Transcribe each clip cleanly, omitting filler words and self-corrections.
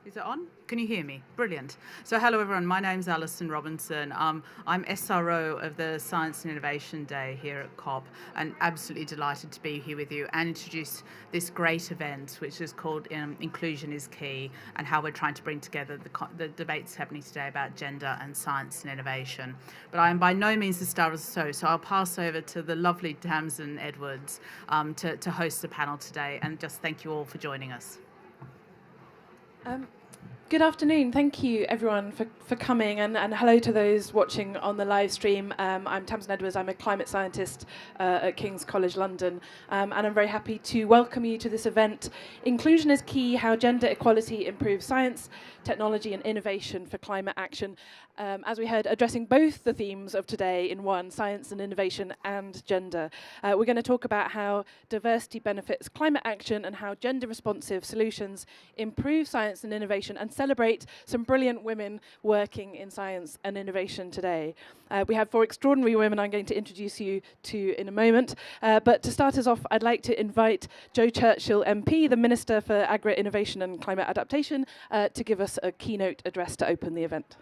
Is it on? Can you hear me? Brilliant. So hello everyone, my name's Alison Robinson. I'm SRO of the Science and Innovation Day here at COP, and absolutely delighted to be here with you and introduce this great event which is called Inclusion is Key, and how we're trying to bring together the debates happening today about gender and science and innovation. But I am by no means the star of the show, so I'll pass over to the lovely Tamsin Edwards to host the panel today, and just thank you all for joining us. Good afternoon. Thank you, everyone, for coming, and hello to those watching on the live stream. I'm Tamsin Edwards. I'm a climate scientist at King's College London, and I'm very happy to welcome you to this event, Inclusion is Key, How Gender Equality Improves Science, Technology and Innovation for Climate Action. As we heard, addressing both the themes of today in one, science and innovation and gender. We're going to talk about how diversity benefits climate action and how gender-responsive solutions improve science and innovation, and celebrate some brilliant women working in science and innovation today. We have 4 extraordinary women I'm going to introduce you to in a moment. But to start us off, I'd like to invite Jo Churchill MP, the Minister for Agri-Innovation and Climate Adaptation, to give us a keynote address to open the event.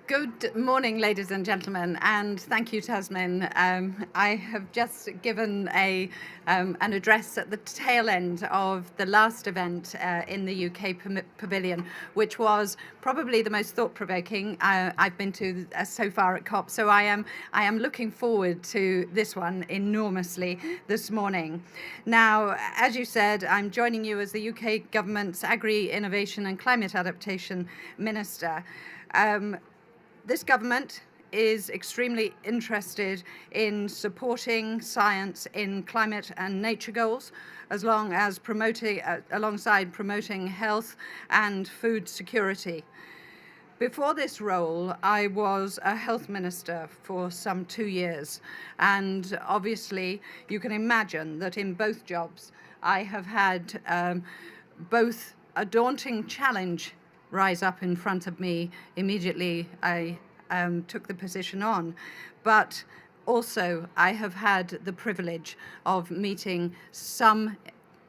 Good morning, ladies and gentlemen, and thank you, Tasmin. I have just given an address at the tail end of the last event in the UK Pavilion, which was probably the most thought-provoking I've been to so far at COP. So I am looking forward to this one enormously this morning. Now, as you said, I'm joining you as the UK government's Agri, Innovation and Climate Adaptation Minister. This government is extremely interested in supporting science in climate and nature goals, as long as alongside promoting health and food security. Before this role, I was a health minister for some 2 years, and obviously you can imagine that in both jobs I have had both a daunting challenge rise up in front of me immediately I took the position on, but also I have had the privilege of meeting some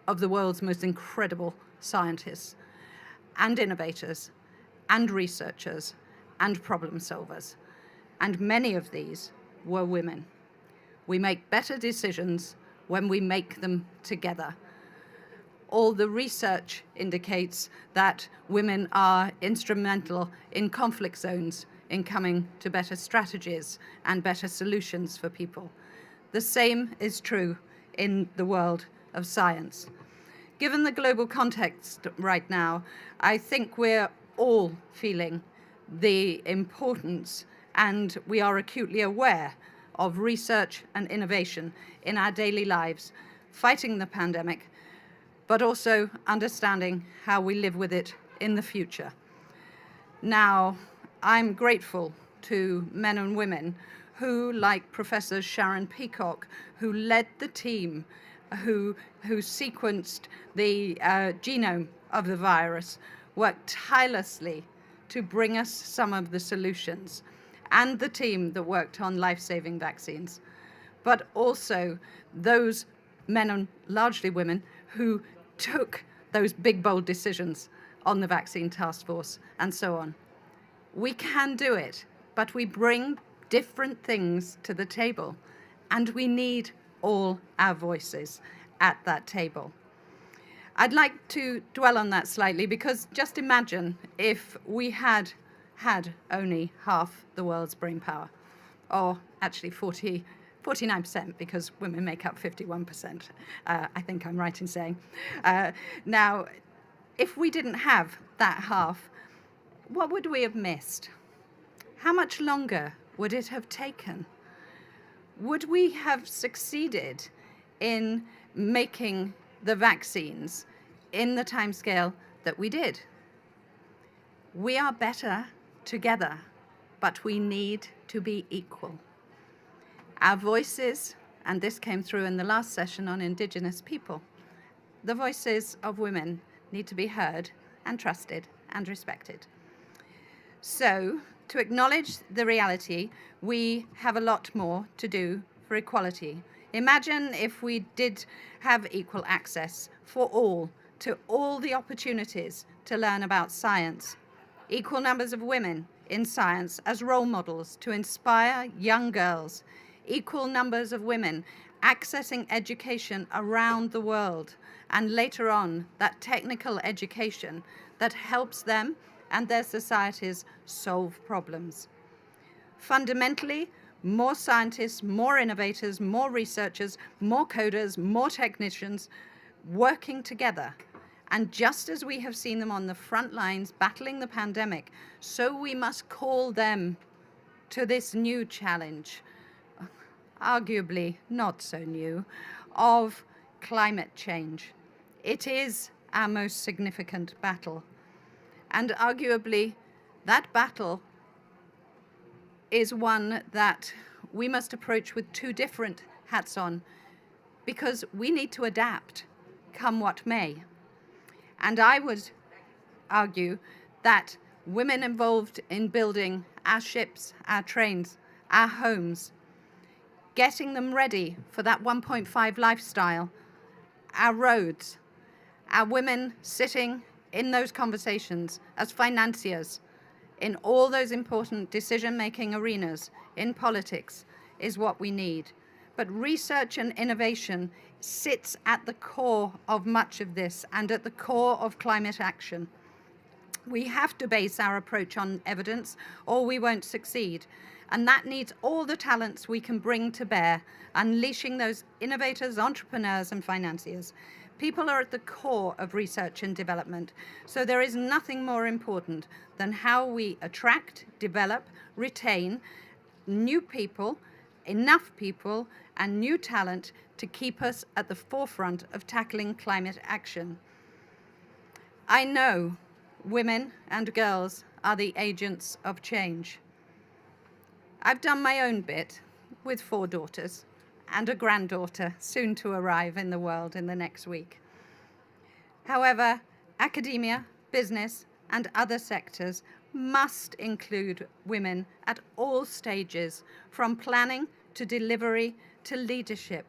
of the world's most incredible scientists and innovators and researchers and problem solvers, and many of these were women. We make better decisions when we make them together. All the research indicates that women are instrumental in conflict zones in coming to better strategies and better solutions for people. The same is true in the world of science. Given the global context right now, I think we're all feeling the importance, and we are acutely aware of research and innovation in our daily lives, fighting the pandemic, but also understanding how we live with it in the future. Now, I'm grateful to men and women who, like Professor Sharon Peacock, who led the team who sequenced the genome of the virus, worked tirelessly to bring us some of the solutions, and the team that worked on life-saving vaccines, but also those men and largely women who took those big, bold decisions on the vaccine task force and so on. We can do it, but we bring different things to the table, and we need all our voices at that table. I'd like to dwell on that slightly, because just imagine if we had only half the world's brain power, or actually 49%, because women make up 51%, I think I'm right in saying. Now, if we didn't have that half, what would we have missed? How much longer would it have taken? Would we have succeeded in making the vaccines in the timescale that we did. We are better together, but we need to be equal. Our voices, and this came through in the last session on Indigenous people, the voices of women need to be heard and trusted and respected. So, to acknowledge the reality, we have a lot more to do for equality. Imagine if we did have equal access for all to all the opportunities to learn about science, equal numbers of women in science as role models to inspire young girls, equal numbers of women accessing education around the world, and later on, that technical education that helps them and their societies solve problems. Fundamentally, more scientists, more innovators, more researchers, more coders, more technicians working together. And just as we have seen them on the front lines battling the pandemic, so we must call them to this new challenge, arguably not so new, of climate change. It is our most significant battle. And arguably, that battle is one that we must approach with two different hats on, because we need to adapt, come what may. And I would argue that women involved in building our ships, our trains, our homes, getting them ready for that 1.5 lifestyle, our roads, our women sitting in those conversations as financiers, in all those important decision-making arenas, in politics, is what we need. But research and innovation sits at the core of much of this and at the core of climate action. We have to base our approach on evidence or we won't succeed. And that needs all the talents we can bring to bear, unleashing those innovators, entrepreneurs, and financiers. People are at the core of research and development, so there is nothing more important than how we attract, develop, retain new people, enough people, and new talent to keep us at the forefront of tackling climate action. I know women and girls are the agents of change. I've done my own bit with 4 daughters and a granddaughter soon to arrive in the world in the next week. However, academia, business, and other sectors must include women at all stages, from planning to delivery to leadership.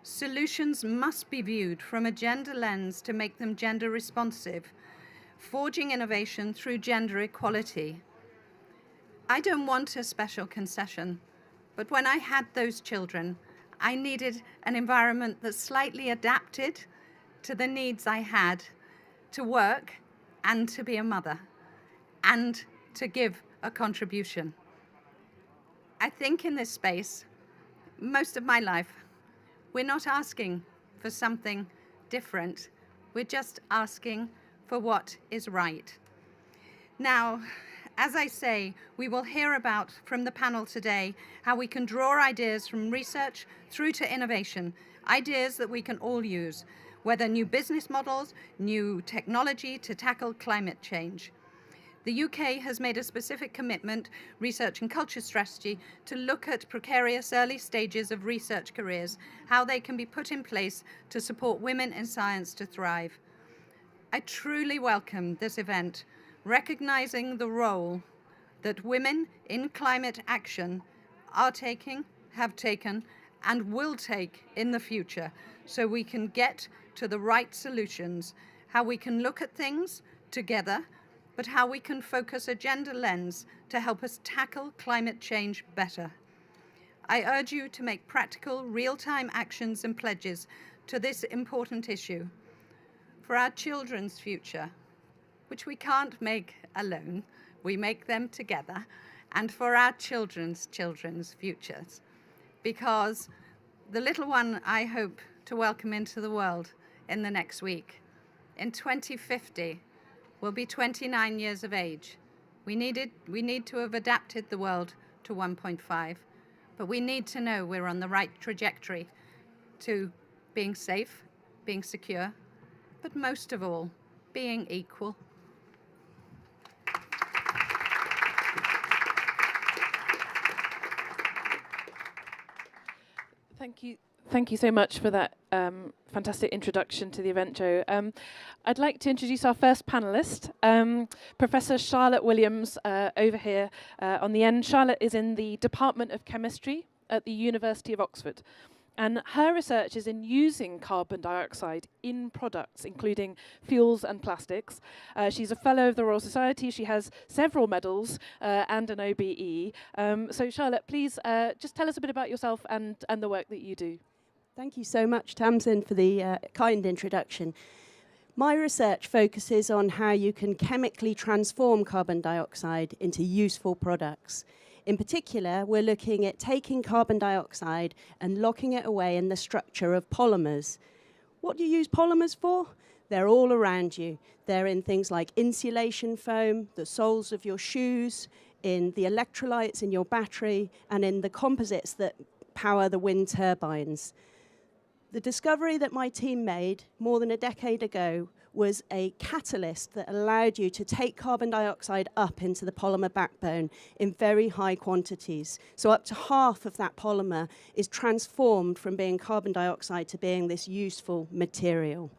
Solutions must be viewed from a gender lens to make them gender responsive, forging innovation through gender equality. I don't want a special concession, but when I had those children, I needed an environment that slightly adapted to the needs I had to work and to be a mother and to give a contribution. I think in this space, most of my life, we're not asking for something different. We're just asking for what is right. Now, as I say, we will hear about from the panel today how we can draw ideas from research through to innovation, ideas that we can all use, whether new business models, new technology to tackle climate change. The UK has made a specific commitment, research and culture strategy, to look at precarious early stages of research careers, how they can be put in place to support women in science to thrive. I truly welcome this event, recognizing the role that women in climate action are taking, have taken, and will take in the future, so we can get to the right solutions, how we can look at things together, but how we can focus a gender lens to help us tackle climate change better. I urge you to make practical, real-time actions and pledges to this important issue for our children's future, which we can't make alone, we make them together, and for our children's futures, because the little one I hope to welcome into the world in the next week, in 2050, will be 29 years of age. We need to have adapted the world to 1.5, but we need to know we're on the right trajectory to being safe, being secure, but most of all, being equal. Thank you so much for that fantastic introduction to the event, Jo. I'd like to introduce our first panellist, Professor Charlotte Williams, over here on the end. Charlotte is in the Department of Chemistry at the University of Oxford. And her research is in using carbon dioxide in products, including fuels and plastics. She's a fellow of the Royal Society. She has several medals and an OBE. So Charlotte, please just tell us a bit about yourself and the work that you do. Thank you so much, Tamsin, for the kind introduction. My research focuses on how you can chemically transform carbon dioxide into useful products. In particular, we're looking at taking carbon dioxide and locking it away in the structure of polymers. What do you use polymers for? They're all around you. They're in things like insulation foam, the soles of your shoes, in the electrolytes in your battery, and in the composites that power the wind turbines. The discovery that my team made more than a decade ago was a catalyst that allowed you to take carbon dioxide up into the polymer backbone in very high quantities. So up to half of that polymer is transformed from being carbon dioxide to being this useful material.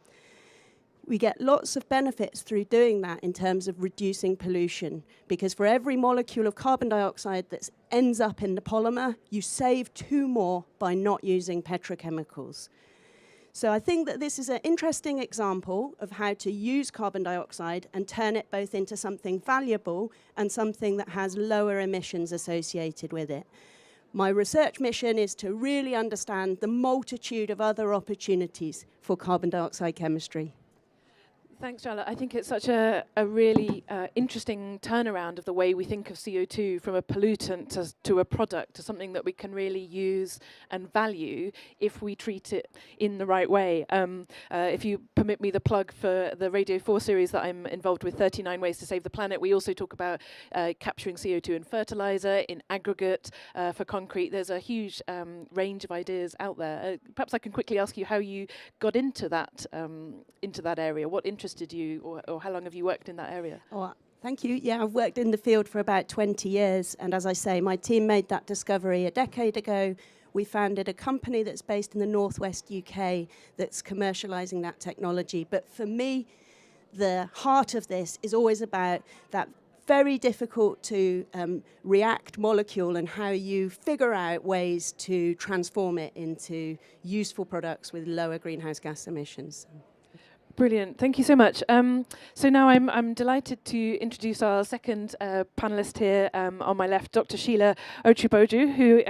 We get lots of benefits through doing that in terms of reducing pollution, because for every molecule of carbon dioxide that ends up in the polymer, you save 2 more by not using petrochemicals. So I think that this is an interesting example of how to use carbon dioxide and turn it both into something valuable and something that has lower emissions associated with it. My research mission is to really understand the multitude of other opportunities for carbon dioxide chemistry. Thanks, Charlotte. I think it's such a really interesting turnaround of the way we think of CO2 from a pollutant to a product, to something that we can really use and value if we treat it in the right way. If you permit me the plug for the Radio 4 series that I'm involved with, 39 Ways to Save the Planet, we also talk about capturing CO2 in fertilizer, in aggregate, for concrete. There's a huge range of ideas out there. Perhaps I can quickly ask you how you got into that area. What interested you, or how long have you worked in that area? Oh, thank you. Yeah, I've worked in the field for about 20 years. And as I say, my team made that discovery a decade ago. We founded a company that's based in the northwest UK that's commercializing that technology. But for me, the heart of this is always about that very difficult to react molecule and how you figure out ways to transform it into useful products with lower greenhouse gas emissions. Brilliant, thank you so much. So now I'm delighted to introduce our second panellist here on my left, Dr. Sheila Ochuboju, who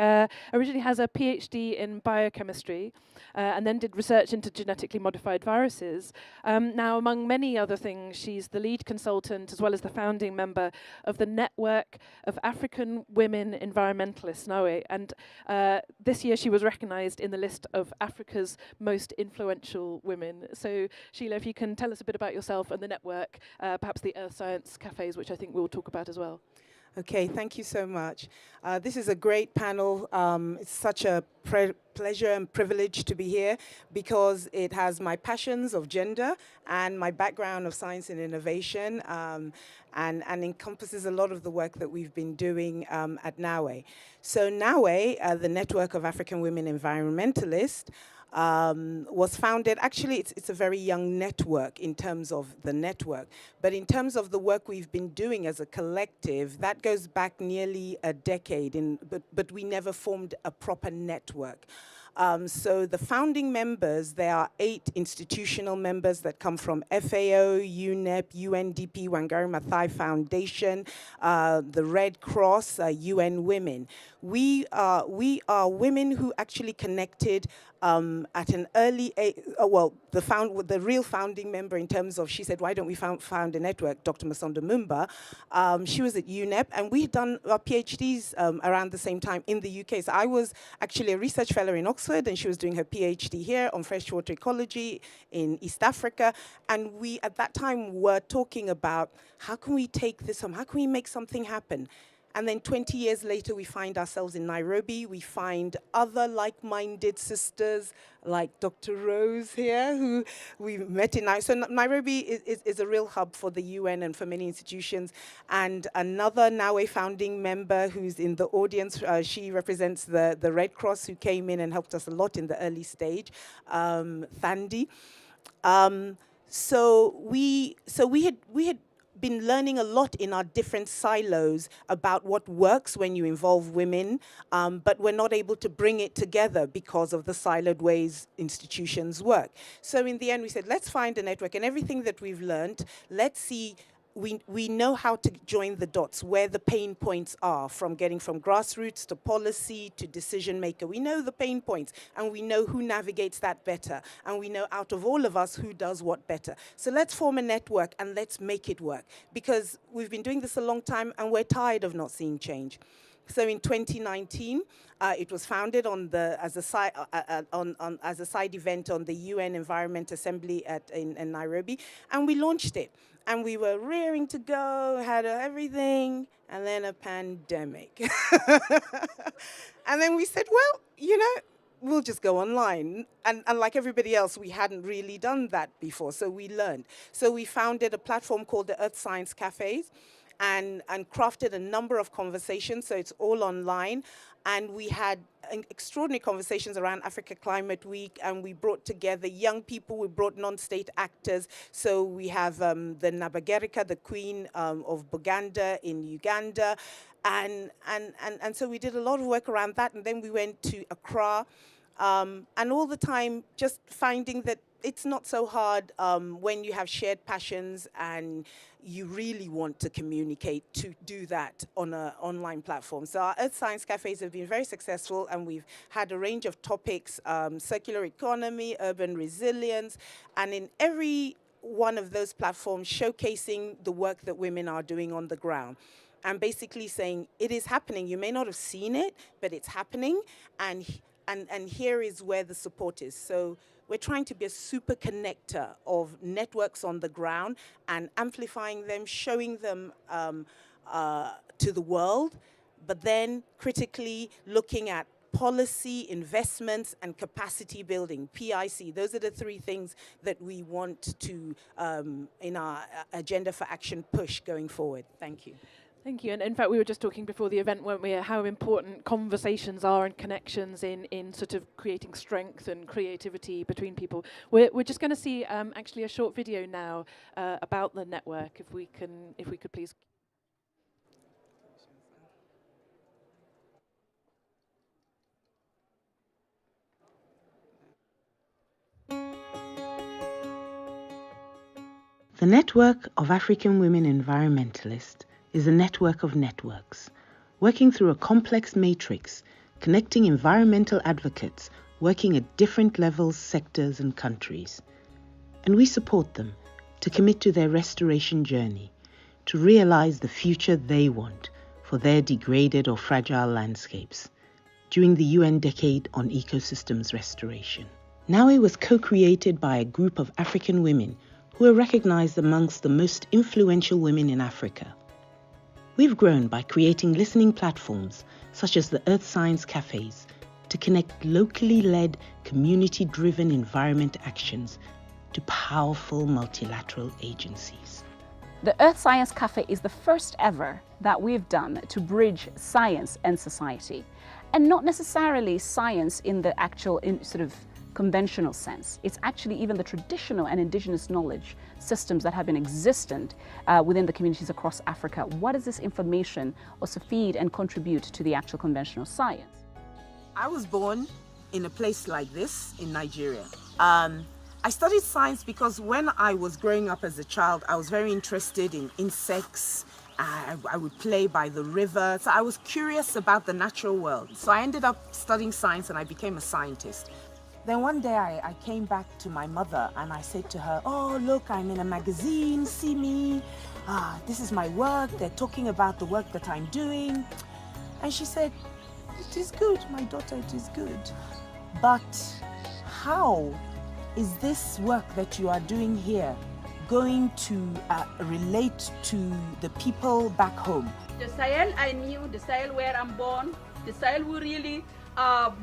originally has a PhD in biochemistry and then did research into genetically modified viruses. Now, among many other things, she's the lead consultant as well as the founding member of the Network of African Women Environmentalists, NOE, and this year she was recognised in the list of Africa's most influential women. So, Sheila, if you can tell us a bit about yourself and the network, perhaps the Earth Science Cafes, which I think we'll talk about as well. Okay, thank you so much. This is a great panel. It's such a pleasure and privilege to be here because it has my passions of gender and my background of science and innovation, and encompasses a lot of the work that we've been doing at NOE. So NOE, the Network of African Women Environmentalists, was founded, actually it's a very young network in terms of the network, but in terms of the work we've been doing as a collective, that goes back nearly a decade, but we never formed a proper network. So the founding members, there are 8 institutional members that come from FAO, UNEP, UNDP, Wangari Maathai Foundation, the Red Cross, UN Women. We are women who actually connected at an early age. The real founding member in terms of, she said, why don't we found a network, Dr. Masonda Mumba. She was at UNEP, and we had done our PhDs around the same time in the UK. So I was actually a research fellow in Oxford, and she was doing her PhD here on freshwater ecology in East Africa. And we, at that time, were talking about how can we take this home? How can we make something happen? And then 20 years later, we find ourselves in Nairobi. We find other like-minded sisters like Dr. Rose here, who we met in Nairobi. So Nairobi is a real hub for the UN and for many institutions. And another NAWE founding member who's in the audience, she represents the Red Cross, who came in and helped us a lot in the early stage, Thandi. So we had been learning a lot in our different silos about what works when you involve women, but we're not able to bring it together because of the siloed ways institutions work. So in the end, we said, let's find a network, and everything that we've learned, let's see. We know how to join the dots, where the pain points are, from getting from grassroots to policy to decision maker. We know the pain points, and we know who navigates that better, and we know out of all of us who does what better. So let's form a network and let's make it work, because we've been doing this a long time and we're tired of not seeing change. So in 2019, it was founded as a side event on the UN Environment Assembly in Nairobi, and we launched it. And we were rearing to go, had everything, and then a pandemic. And then we said, well, you know, we'll just go online. And like everybody else, we hadn't really done that before, so we learned. So we founded a platform called the Earth Science Cafes, and crafted a number of conversations, so it's all online. And we had extraordinary conversations around Africa Climate Week, and we brought together young people, we brought non-state actors. So we have the Nabagerika, the Queen of Buganda in Uganda. And so we did a lot of work around that, and then we went to Accra. And all the time just finding that it's not so hard when you have shared passions and you really want to communicate, to do that on an online platform. So our Earth Science Cafes have been very successful, and we've had a range of topics, circular economy, urban resilience, and in every one of those platforms showcasing the work that women are doing on the ground. And basically saying, it is happening. You may not have seen it, but it's happening, and here is where the support is. So we're trying to be a super connector of networks on the ground and amplifying them, showing them to the world, but then critically looking at policy, investments, and capacity building, PIC. Those are the three things that we want to, in our agenda for action, push going forward. Thank you. Thank you. And in fact, we were just talking before the event, weren't we, how important conversations are and connections in sort of creating strength and creativity between people. We're just going to see actually a short video now about the network, if we could please. The Network of African Women Environmentalists is a network of networks, working through a complex matrix, connecting environmental advocates working at different levels, sectors, and countries. And we support them to commit to their restoration journey, to realize the future they want for their degraded or fragile landscapes during the UN Decade on Ecosystems Restoration. NAWE was co-created by a group of African women who are recognized amongst the most influential women in Africa. We've grown by creating listening platforms such as the Earth Science Cafes to connect locally led, community-driven environment actions to powerful multilateral agencies. The Earth Science Cafe is the first ever that we've done to bridge science and society, and not necessarily science in the actual sort of conventional sense. It's actually even the traditional and indigenous knowledge systems that have been existent within the communities across Africa. What does this information also feed and contribute to the actual conventional science? I was born in a place like this in Nigeria. I studied science because when I was growing up as a child, I was very interested in insects. I would play by the river. So I was curious about the natural world. So I ended up studying science and I became a scientist. Then one day I came back to my mother and I said to her, oh, look, I'm in a magazine, see me. This is my work. They're talking about the work that I'm doing. And she said, it is good, my daughter, it is good. But how is this work that you are doing here going to relate to the people back home. The Sahel I knew, the Sahel where I'm born, the Sahel who really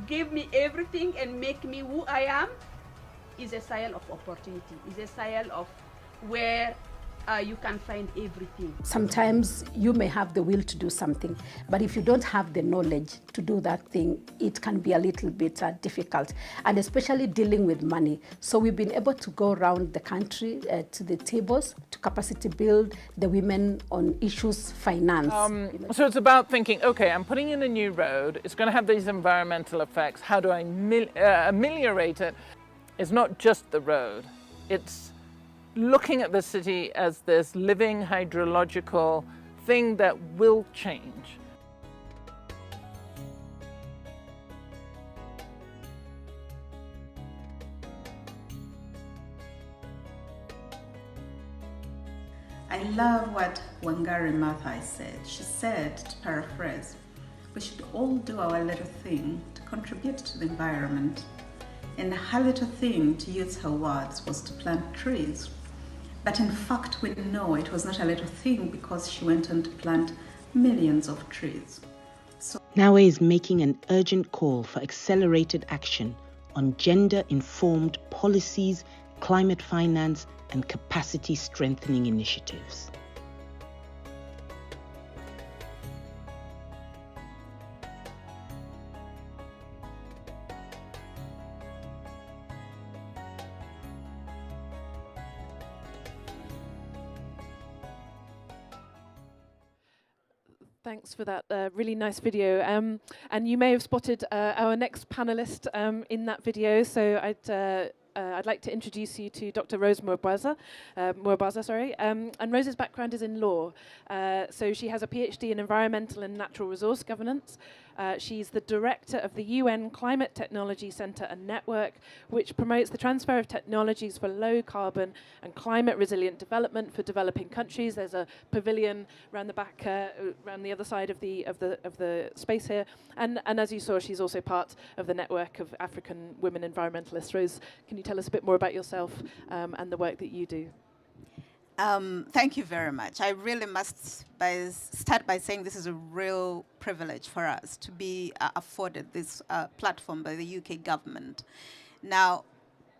gave me everything and make me who I am, is a Sahel of opportunity, is a Sahel of where you can find everything. Sometimes you may have the will to do something, but if you don't have the knowledge to do that thing, it can be a little bit difficult, and especially dealing with money. So we've been able to go around the country to the tables to capacity build the women on issues finance. So it's about thinking, okay, I'm putting in a new road, it's going to have these environmental effects, how do I ameliorate it? It's not just the road, it's looking at the city as this living hydrological thing that will change. I love what Wangari Maathai said. She said, to paraphrase, we should all do our little thing to contribute to the environment. And her little thing, to use her words, was to plant trees. But in fact, we know it was not a little thing because she went on to plant millions of trees. So Nawe is making an urgent call for accelerated action on gender-informed policies, climate finance, and capacity strengthening initiatives. Thanks for that really nice video. And you may have spotted our next panelist in that video. So I'd like to introduce you to Dr. Rose Murbaza, and Rose's background is in law. So she has a PhD in environmental and natural resource governance. She's the director of the UN Climate Technology Centre and Network, which promotes the transfer of technologies for low carbon and climate resilient development for developing countries. There's a pavilion around the back, around the other side of the space here. And as you saw, she's also part of the network of African women environmentalists. Rose, can you tell us a bit more about yourself and the work that you do? Thank you very much. I really must start by saying this is a real privilege for us to be afforded this platform by the UK government. Now,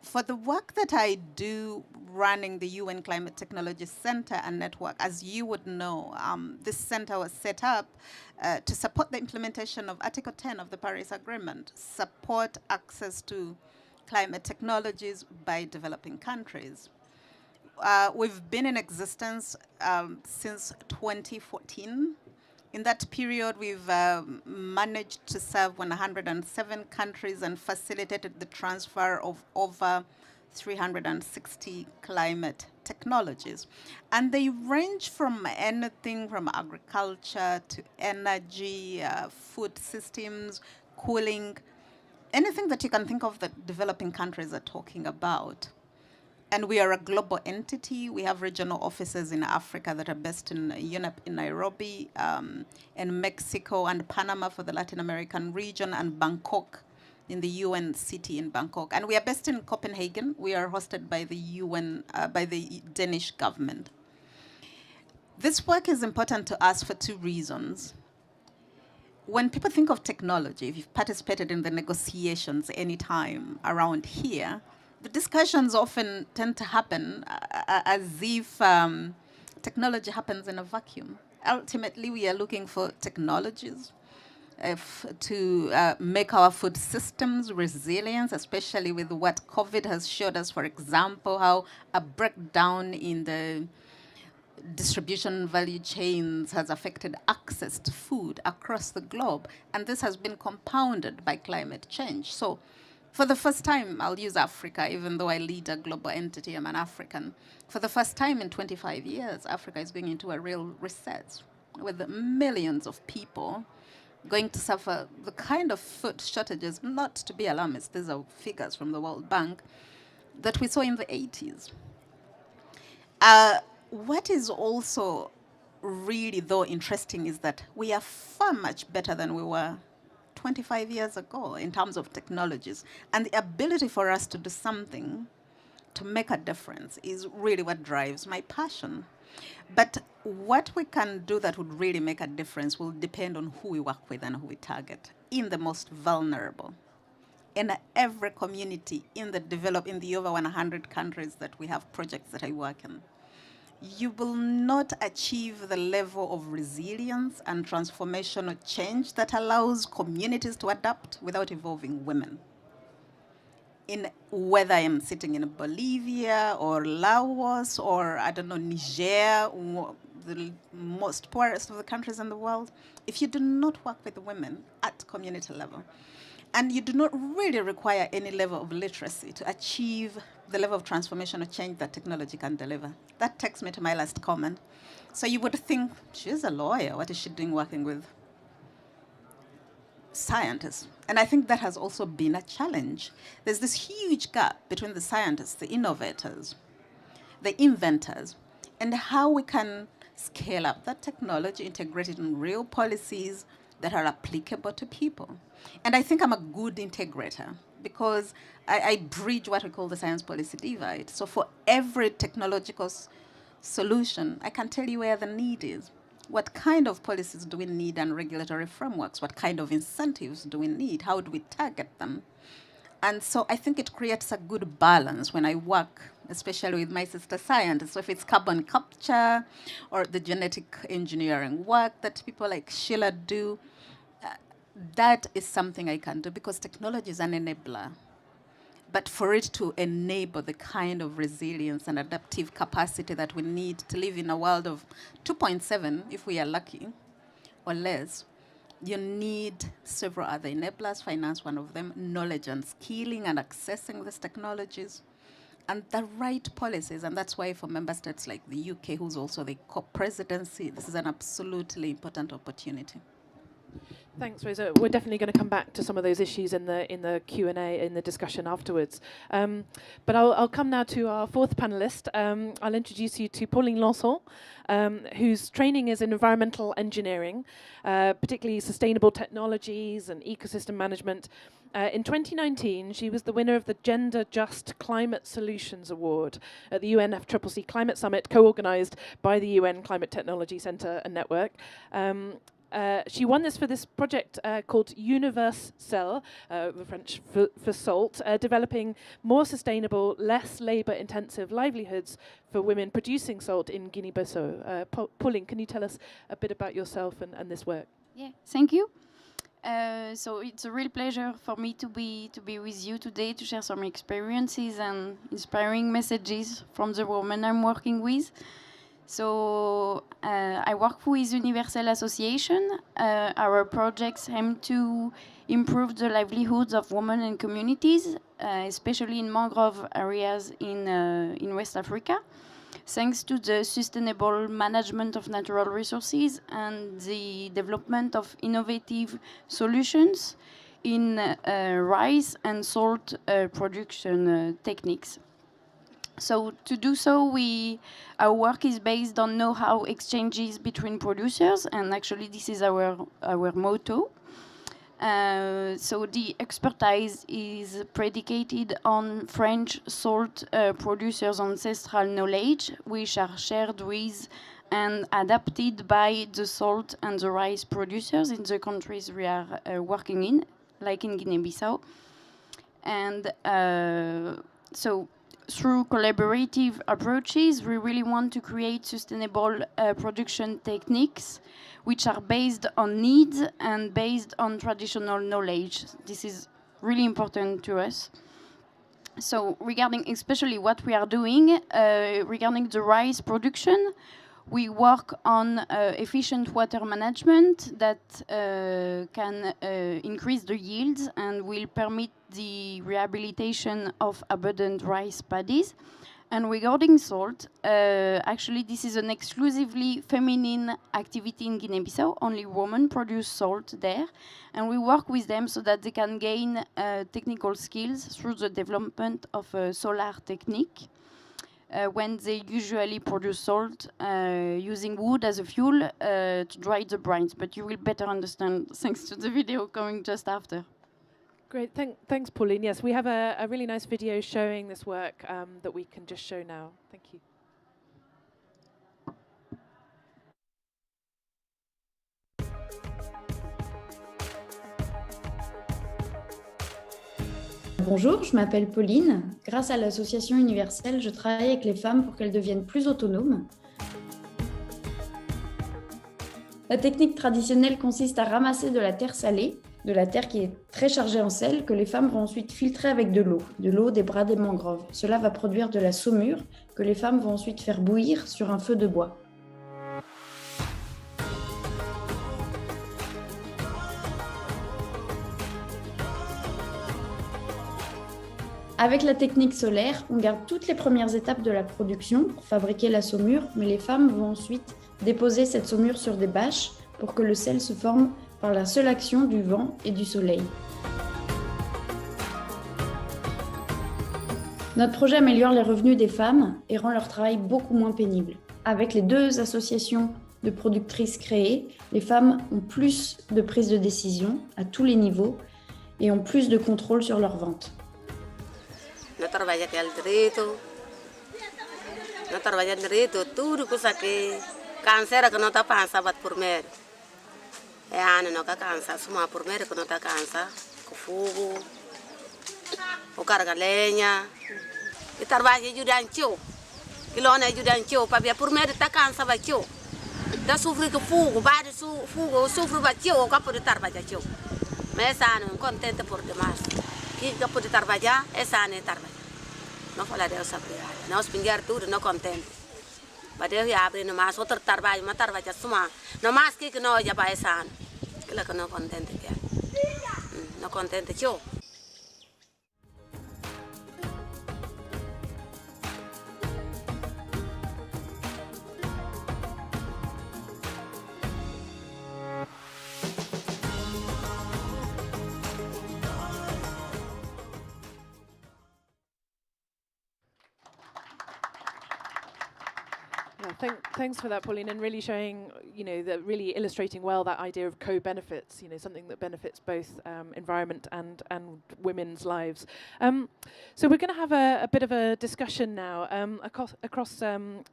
for the work that I do running the UN Climate Technology Centre and Network, as you would know, this centre was set up to support the implementation of Article 10 of the Paris Agreement, support access to climate technologies by developing countries. We've been in existence since 2014. In that period, we've managed to serve 107 countries and facilitated the transfer of over 360 climate technologies. And they range from anything from agriculture to energy, food systems, cooling, anything that you can think of that developing countries are talking about. And we are a global entity. We have regional offices in Africa that are based in UNEP in Nairobi, in Mexico and Panama for the Latin American region, and Bangkok in the UN city in Bangkok. And we are based in Copenhagen. We are hosted by the UN, by the Danish government. This work is important to us for two reasons. When people think of technology, if you've participated in the negotiations anytime around here, the discussions often tend to happen as if technology happens in a vacuum. Ultimately, we are looking for technologies to make our food systems resilient, especially with what COVID has showed us, for example, how a breakdown in the distribution value chains has affected access to food across the globe. And this has been compounded by climate change. So for the first time, I'll use Africa, even though I lead a global entity, I'm an African. For the first time in 25 years, Africa is going into a real reset with millions of people going to suffer the kind of food shortages, not to be alarmist, these are figures from the World Bank, that we saw in the 80s. What is also really, though, interesting is that we are far much better than we were 25 years ago in terms of technologies, and the ability for us to do something to make a difference is really what drives my passion. But what we can do that would really make a difference will depend on who we work with and who we target in the most vulnerable. In every community in the over 100 countries that we have projects that I work in, you will not achieve the level of resilience and transformational change that allows communities to adapt without involving women. In whether I'm sitting in Bolivia or Laos or, I don't know, Niger, the most poorest of the countries in the world, if you do not work with women at community level, and you do not really require any level of literacy to achieve the level of transformational change that technology can deliver. That takes me to my last comment. So you would think, she's a lawyer, what is she doing working with scientists? And I think that has also been a challenge. There's this huge gap between the scientists, the innovators, the inventors, and how we can scale up that technology, integrate it in real policies that are applicable to people. And I think I'm a good integrator because I bridge what we call the science policy divide. So for every technological solution, I can tell you where the need is. What kind of policies do we need and regulatory frameworks? What kind of incentives do we need? How do we target them? And so I think it creates a good balance when I work, especially with my sister scientists. So if it's carbon capture or the genetic engineering work that people like Sheila do, that is something I can do because technology is an enabler. But for it to enable the kind of resilience and adaptive capacity that we need to live in a world of 2.7, if we are lucky, or less, you need several other enablers, finance one of them, knowledge and skilling and accessing these technologies, and the right policies. And that's why for member states like the UK, who's also the COP presidency, this is an absolutely important opportunity. Thanks, Rosa. We're definitely going to come back to some of those issues in the Q&A, in the discussion afterwards. But I'll come now to our fourth panelist. I'll introduce you to Pauline LANÇON, whose training is in environmental engineering, particularly sustainable technologies and ecosystem management. In 2019, she was the winner of the Gender Just Climate Solutions Award at the UNFCCC Climate Summit, co-organised by the UN Climate Technology Centre and Network. She won this for this project called UNIVERS-SEL, the French for salt, developing more sustainable, less labour-intensive livelihoods for women producing salt in Guinea-Bissau. Pauline, can you tell us a bit about yourself and this work? Yeah, thank you. So it's a real pleasure for me to be with you today to share some experiences and inspiring messages from the women I'm working with. So I work with UNIVERS-SEL Association. Our projects aim to improve the livelihoods of women and communities, especially in mangrove areas in West Africa, thanks to the sustainable management of natural resources and the development of innovative solutions in rice and salt production techniques. So to do so, our work is based on know-how exchanges between producers, and actually this is our motto. So the expertise is predicated on French salt producers' ancestral knowledge, which are shared with and adapted by the salt and the rice producers in the countries we are working in, like in Guinea-Bissau. And so through collaborative approaches, we really want to create sustainable production techniques which are based on needs and based on traditional knowledge. This is really important to us. So regarding especially what we are doing, regarding the rice production, we work on efficient water management that can increase the yields and will permit the rehabilitation of abundant rice paddies. And regarding salt, actually this is an exclusively feminine activity in Guinea-Bissau. Only women produce salt there. And we work with them so that they can gain technical skills through the development of a solar technique. When they usually produce salt using wood as a fuel to dry the brines. But you will better understand thanks to the video coming just after. Great, thanks Pauline. Yes, we have a really nice video showing this work that we can just show now. Thank you. Bonjour, je m'appelle Pauline. Grâce à l'association UNIVERS-SEL, je travaille avec les femmes pour qu'elles deviennent plus autonomes. La technique traditionnelle consiste à ramasser de la terre salée, de la terre qui est très chargée en sel, que les femmes vont ensuite filtrer avec de l'eau des bras des mangroves. Cela va produire de la saumure que les femmes vont ensuite faire bouillir sur un feu de bois. Avec la technique solaire, on garde toutes les premières étapes de la production pour fabriquer la saumure, mais les femmes vont ensuite déposer cette saumure sur des bâches pour que le sel se forme par la seule action du vent et du soleil. Notre projet améliore les revenus des femmes et rend leur travail beaucoup moins pénible. Avec les 2 associations de productrices créées, les femmes ont plus de prise de décision à tous les niveaux et ont plus de contrôle sur leurs ventes. No trabalha aquele direito, não trabalha direito, tudo que câncer que não está pensando por medo. É ano não cansa, suma por medo que não está cansa, com fogo, o carga lenha, e trabalha ajudando, que não é ajudando, para ver por medo está cansa vai tio, dá sofrer com fogo, bate fogo, sofre vai tio, o capo de trabalhar tio, mas ano contente por demais. Que pode trabalhar, essa ano é trabalhar. Não fala Deus sabe, não espingar tudo, não contente. Mas Deus já abre no mais outro trabalho, mas trabalha suma. Não mais que não já vai essa ano. Aquilo que não contente que é. Não contente tio. Thanks for that, Pauline, and really showing, really illustrating well that idea of co-benefits, something that benefits both environment and women's lives. So we're going to have a bit of a discussion now across some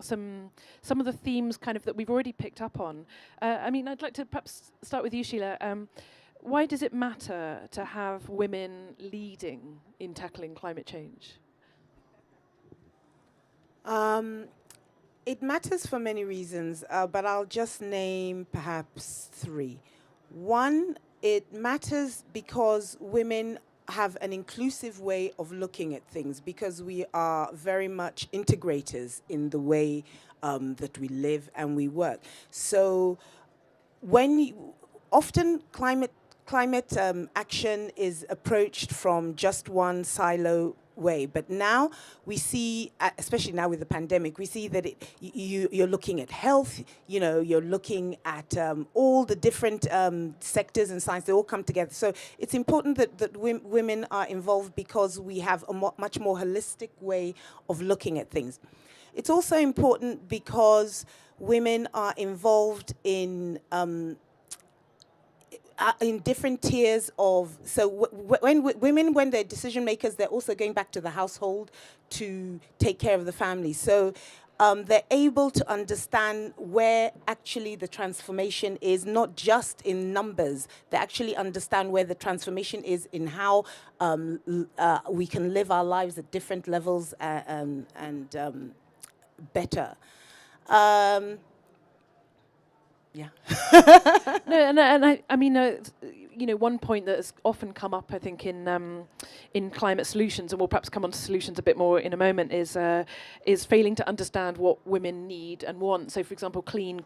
of the themes kind of that we've already picked up on. I'd like to perhaps start with you, Sheila. Why does it matter to have women leading in tackling climate change? It matters for many reasons, but I'll just name perhaps 3. One, it matters because women have an inclusive way of looking at things, because we are very much integrators in the way that we live and we work. So often climate action is approached from just one silo way, but now we see, especially now with the pandemic, we see that you're looking at health, you're looking at all the different sectors in science. They all come together. So it's important that women are involved because we have a much more holistic way of looking at things. It's also important because women are involved in different tiers of, so when they're decision makers, they're also going back to the household to take care of the family. So they're able to understand where actually the transformation is, not just in numbers. They actually understand where the transformation is in how we can live our lives at different levels and better. Yeah. One point that has often come up, I think, in climate solutions, and we'll perhaps come on to solutions a bit more in a moment, is failing to understand what women need and want. So, for example, designing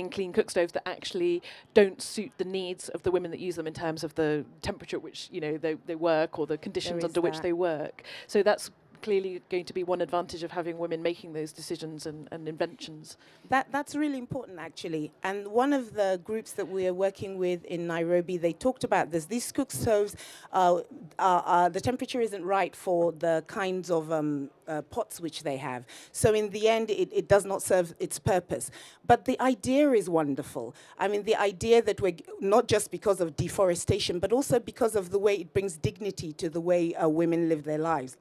clean cook stoves that actually don't suit the needs of the women that use them in terms of the temperature at which they work or the conditions under which they work. So that's clearly going to be one advantage of having women making those decisions and inventions. That's really important, actually. And one of the groups that we are working with in Nairobi, they talked about this. These cook stoves, the temperature isn't right for the kinds of pots which they have. So in the end, it does not serve its purpose. But the idea is wonderful. I mean, the idea that we're not just because of deforestation, but also because of the way it brings dignity to the way women live their lives.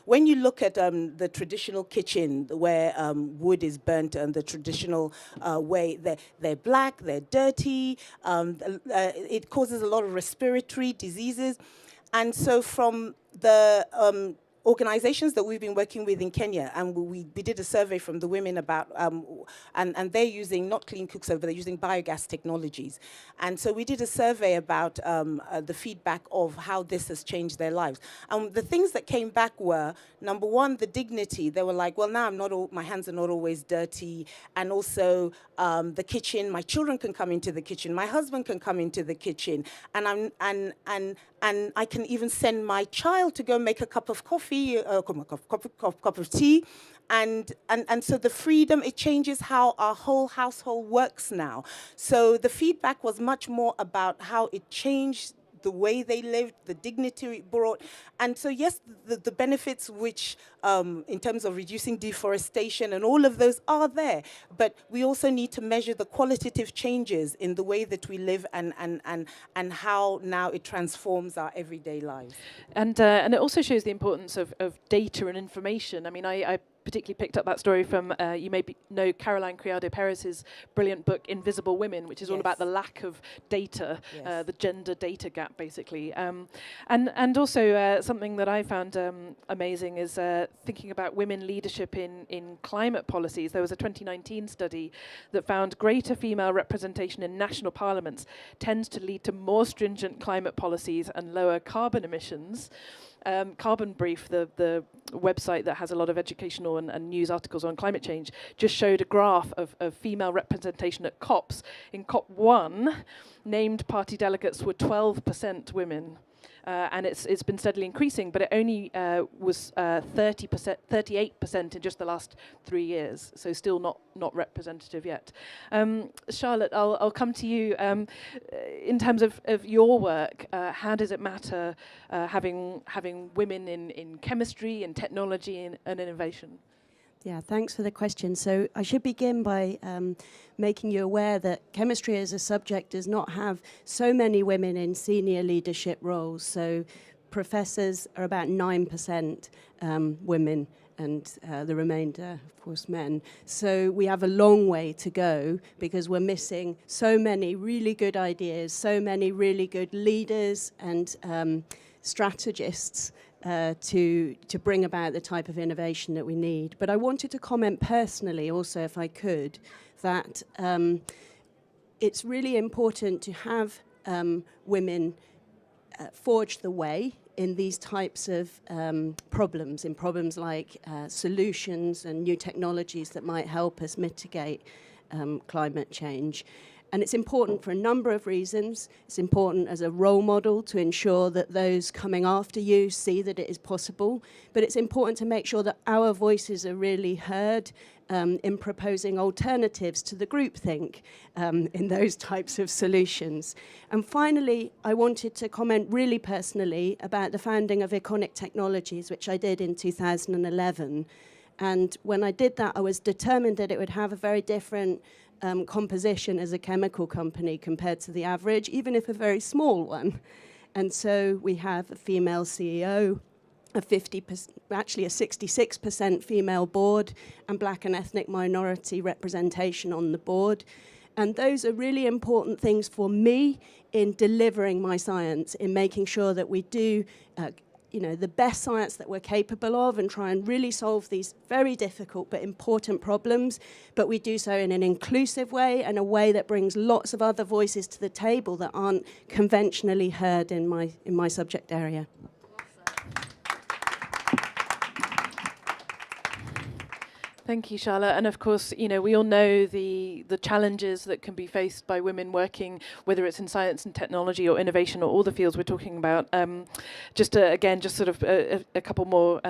When you look at the traditional kitchen where wood is burnt and the traditional way, they're black, they're dirty, it causes a lot of respiratory diseases. And so from the organizations that we've been working with in Kenya, and we did a survey from the women about, and they're using not clean cook stove, but they're using biogas technologies. And so we did a survey about the feedback of how this has changed their lives. And the things that came back were, number one, the dignity. They were like, well, now my hands are not always dirty. And also the kitchen, my children can come into the kitchen, my husband can come into the kitchen, and I can even send my child to go make a cup of coffee, a cup of tea, and so the freedom, it changes how our whole household works now. So the feedback was much more about how it changed the way they lived, the dignity it brought. And so yes, the benefits which, in terms of reducing deforestation and all of those are there, but we also need to measure the qualitative changes in the way that we live and how now it transforms our everyday lives. And it also shows the importance of data and information. I mean, I particularly picked up that story from, you may know Caroline Criado Perez's brilliant book, Invisible Women, which is all about the lack of data, the gender data gap, basically. And also something that I found amazing is thinking about women leadership in climate policies. There was a 2019 study that found greater female representation in national parliaments tends to lead to more stringent climate policies and lower carbon emissions. Carbon Brief, the website that has a lot of educational and news articles on climate change, just showed a graph of female representation at COPs. In COP1, named party delegates were 12% women. And it's been steadily increasing, but it only was 38% in just the last 3 years, so still not representative yet. Charlotte, I'll come to you. In terms of your work, how does it matter having women in chemistry, in technology, and innovation? Yeah, thanks for the question. So I should begin by making you aware that chemistry as a subject does not have so many women in senior leadership roles. So professors are about 9% women, and the remainder, of course, men. So we have a long way to go because we're missing so many really good ideas, so many really good leaders and strategists to bring about the type of innovation that we need. But I wanted to comment personally also, if I could, that it's really important to have women forge the way in these types of problems, in problems like solutions and new technologies that might help us mitigate climate change. And it's important for a number of reasons. It's important as a role model to ensure that those coming after you see that it is possible. But it's important to make sure that our voices are really heard in proposing alternatives to the groupthink in those types of solutions. And finally, I wanted to comment really personally about the founding of Iconic Technologies, which I did in 2011. And when I did that, I was determined that it would have a very different composition as a chemical company compared to the average, even if a very small one. And so we have a female CEO, a 66% female board, and black and ethnic minority representation on the board. And those are really important things for me in delivering my science, in making sure that we do the best science that we're capable of and try and really solve these very difficult but important problems, but we do so in an inclusive way and a way that brings lots of other voices to the table that aren't conventionally heard in my subject area. Thank you, Charlotte. And of course, you know, we all know the challenges that can be faced by women working, whether it's in science and technology or innovation or all the fields we're talking about. Just sort of a couple more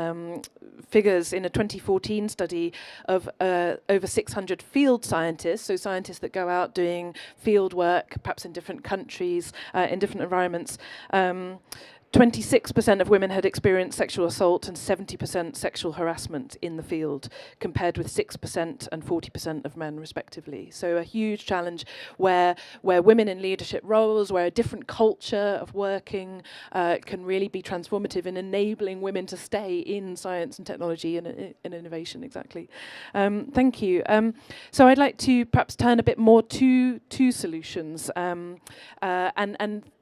figures. In a 2014 study of over 600 field scientists, so scientists that go out doing field work, perhaps in different countries, in different environments, 26% of women had experienced sexual assault and 70% sexual harassment in the field, compared with 6% and 40% of men, respectively. So a huge challenge where women in leadership roles, where a different culture of working can really be transformative in enabling women to stay in science and technology and innovation, exactly. Thank you. So I'd like to perhaps turn a bit more to solutions and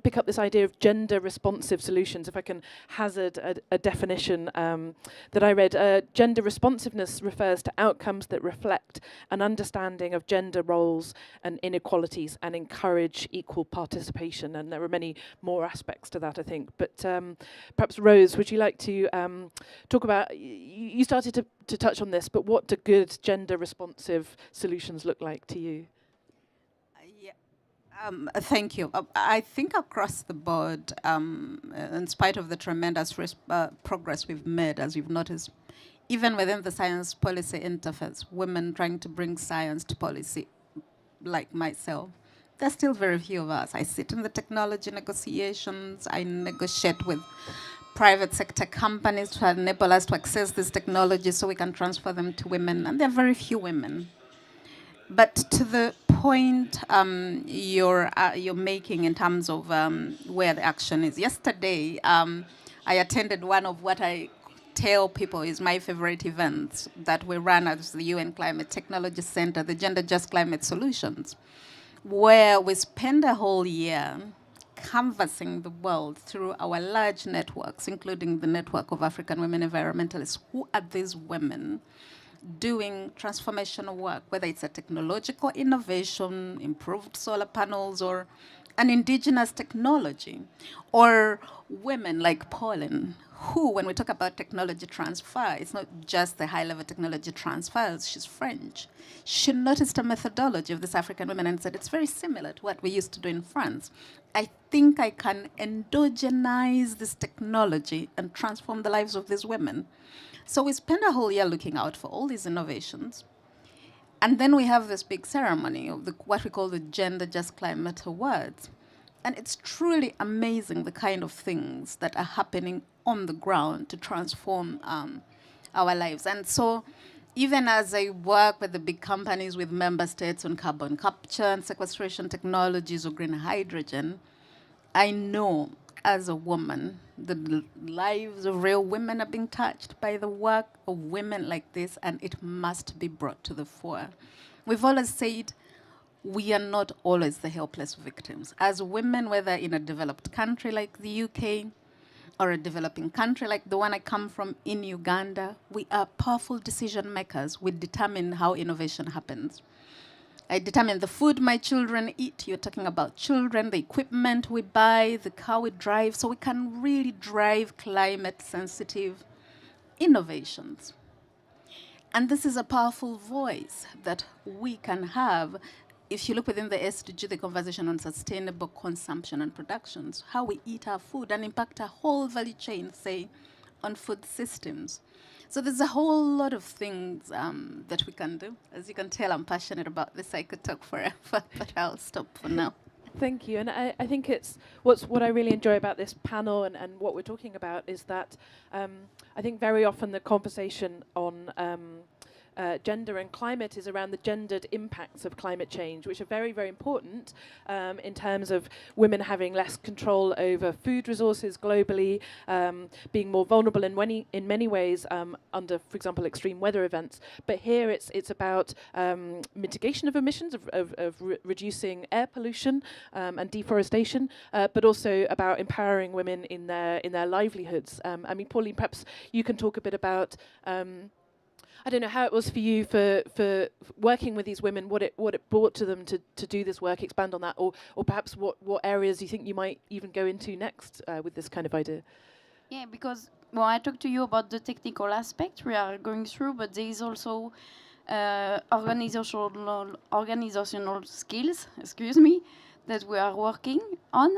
pick up this idea of gender responsive solutions. If I can hazard a definition that I read, gender responsiveness refers to outcomes that reflect an understanding of gender roles and inequalities and encourage equal participation. And there are many more aspects to that, I think. But perhaps Rose, would you like to talk about, you started to touch on this, but what do good gender responsive solutions look like to you? Thank you. I think across the board, in spite of the tremendous progress we've made, as you've noticed, even within the science policy interface, women trying to bring science to policy, like myself, there's still very few of us. I sit in the technology negotiations. I negotiate with private sector companies to enable us to access these technologies so we can transfer them to women, and there are very few women. But to the point you're making in terms of where the action is. Yesterday, I attended one of what I tell people is my favorite events that we run as the UN Climate Technology Center, the Gender Just Climate Solutions, where we spend a whole year canvassing the world through our large networks, including the network of African women environmentalists. Who are these women doing transformational work, whether it's a technological innovation, improved solar panels, or an indigenous technology, or women like Pauline, who, when we talk about technology transfer, it's not just the high-level technology transfers. She's French. She noticed a methodology of these African women and said, it's very similar to what we used to do in France. I think I can endogenize this technology and transform the lives of these women. So we spend a whole year looking out for all these innovations. And then we have this big ceremony of what we call the Gender Just Climate Awards. And it's truly amazing the kind of things that are happening on the ground to transform our lives. And so even as I work with the big companies, with member states on carbon capture and sequestration technologies or green hydrogen, I know as a woman, the lives of real women are being touched by the work of women like this, and it must be brought to the fore. We've always said we are not always the helpless victims. As women, whether in a developed country like the UK or a developing country like the one I come from in Uganda, we are powerful decision makers. We determine how innovation happens. I determine the food my children eat. You're talking about children, the equipment we buy, the car we drive, so we can really drive climate-sensitive innovations. And this is a powerful voice that we can have. If you look within the SDG, the conversation on sustainable consumption and productions, how we eat our food and impact our whole value chain, say, on food systems. So there's a whole lot of things that we can do. As you can tell, I'm passionate about this. I could talk forever, but I'll stop for now. Thank you. And I think it's what I really enjoy about this panel and what we're talking about is that I think very often the conversation on gender and climate is around the gendered impacts of climate change, which are very, very important in terms of women having less control over food resources globally, being more vulnerable in many ways under, for example, extreme weather events. But here it's about mitigation of emissions, of reducing air pollution and deforestation, but also about empowering women in their livelihoods. I mean, Pauline, perhaps you can talk a bit about I don't know how it was for you for working with these women, what it brought to them to do this work, expand on that, or perhaps what areas you think you might even go into next with this kind of idea. Yeah, because, well, I talked to you about the technical aspect we are going through, but there is also organizational skills, that we are working on.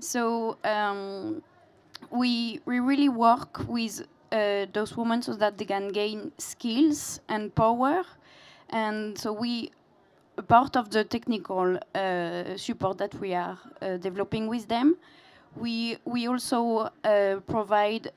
So we really work with those women so that they can gain skills and power. And so part of the technical support that we are developing with them, we also provide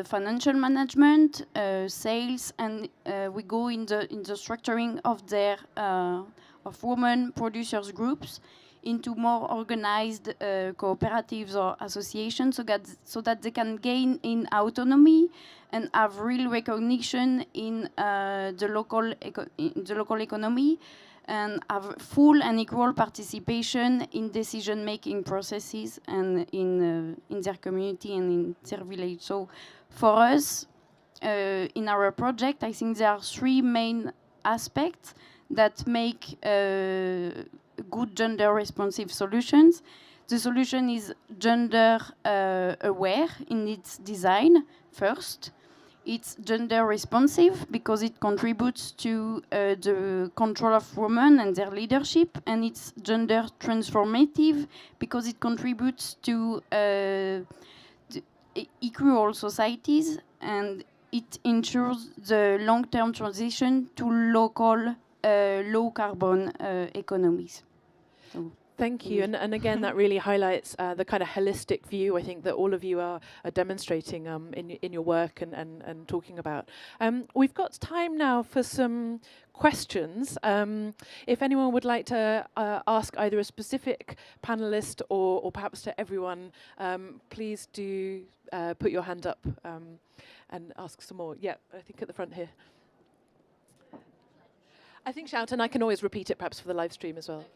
financial management, sales, and we go in the structuring of their of women producers groups into more organized cooperatives or associations, so that they can gain in autonomy and have real recognition in the local economy, and have full and equal participation in decision-making processes and in their community and in their village. So for us, in our project, I think there are three main aspects that make good gender-responsive solutions. The solution is gender-aware in its design, first. It's gender-responsive because it contributes to the control of women and their leadership, and it's gender-transformative because it contributes to equal societies, and it ensures the long-term transition to local low-carbon economies. So. Thank you, and again, that really highlights the kind of holistic view I think that all of you are demonstrating in your work and talking about. We've got time now for some questions. If anyone would like to ask either a specific panelist or perhaps to everyone, please do put your hand up and ask some more. Yeah, I think at the front here. I think shout, and I can always repeat it perhaps for the live stream as well. Okay.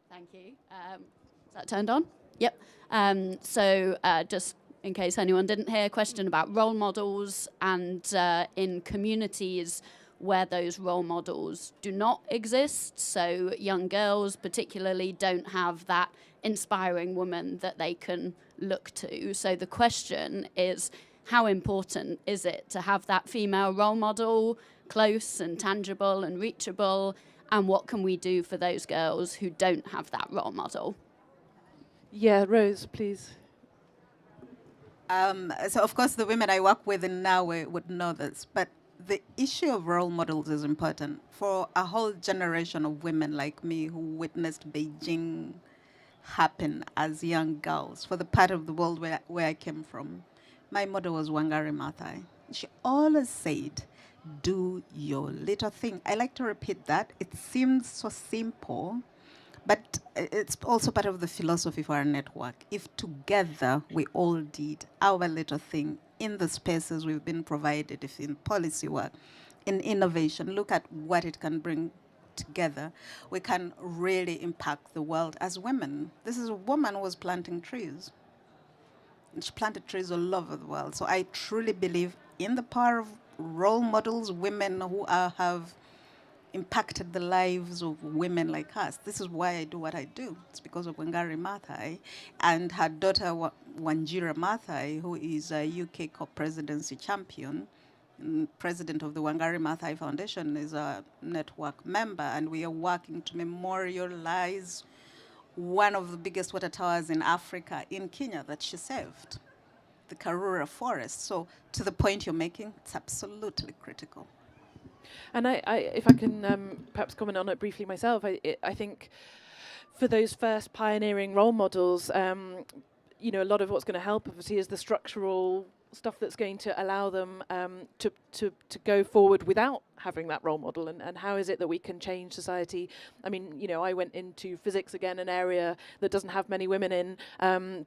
Thank you. Is that turned on? Yep. So just in case anyone didn't hear, a question about role models, and in communities where those role models do not exist, so young girls particularly don't have that inspiring woman that they can look to. So the question is, how important is it to have that female role model close and tangible and reachable? And what can we do for those girls who don't have that role model? Yeah, Rose, please. So, of course, the women I work with in Norway would know this, but the issue of role models is important. For a whole generation of women like me who witnessed Beijing happen as young girls, for the part of the world where I came from, my mother was Wangari Maathai. She always said, do your little thing. I like to repeat that. It seems so simple, but it's also part of the philosophy for our network. If together we all did our little thing in the spaces we've been provided, if in policy work, in innovation, look at what it can bring together, we can really impact the world as women. This is a woman who was planting trees. And she planted trees all over the world. So I truly believe in the power of role models, women who have impacted the lives of women like us. This is why I do what I do. It's because of Wangari Maathai and her daughter Wanjira Maathai, who is a UK COP presidency champion. President of the Wangari Maathai Foundation, is a network member, and we are working to memorialize one of the biggest water towers in Africa, in Kenya, that she saved, the Karura forest. So to the point you're making, it's absolutely critical. And if I can perhaps comment on it briefly myself, I think for those first pioneering role models, you know, a lot of what's going to help obviously is the structural stuff that's going to allow them to go forward without having that role model, and how is it that we can change society. I mean, you know, I went into physics, again, an area that doesn't have many women in,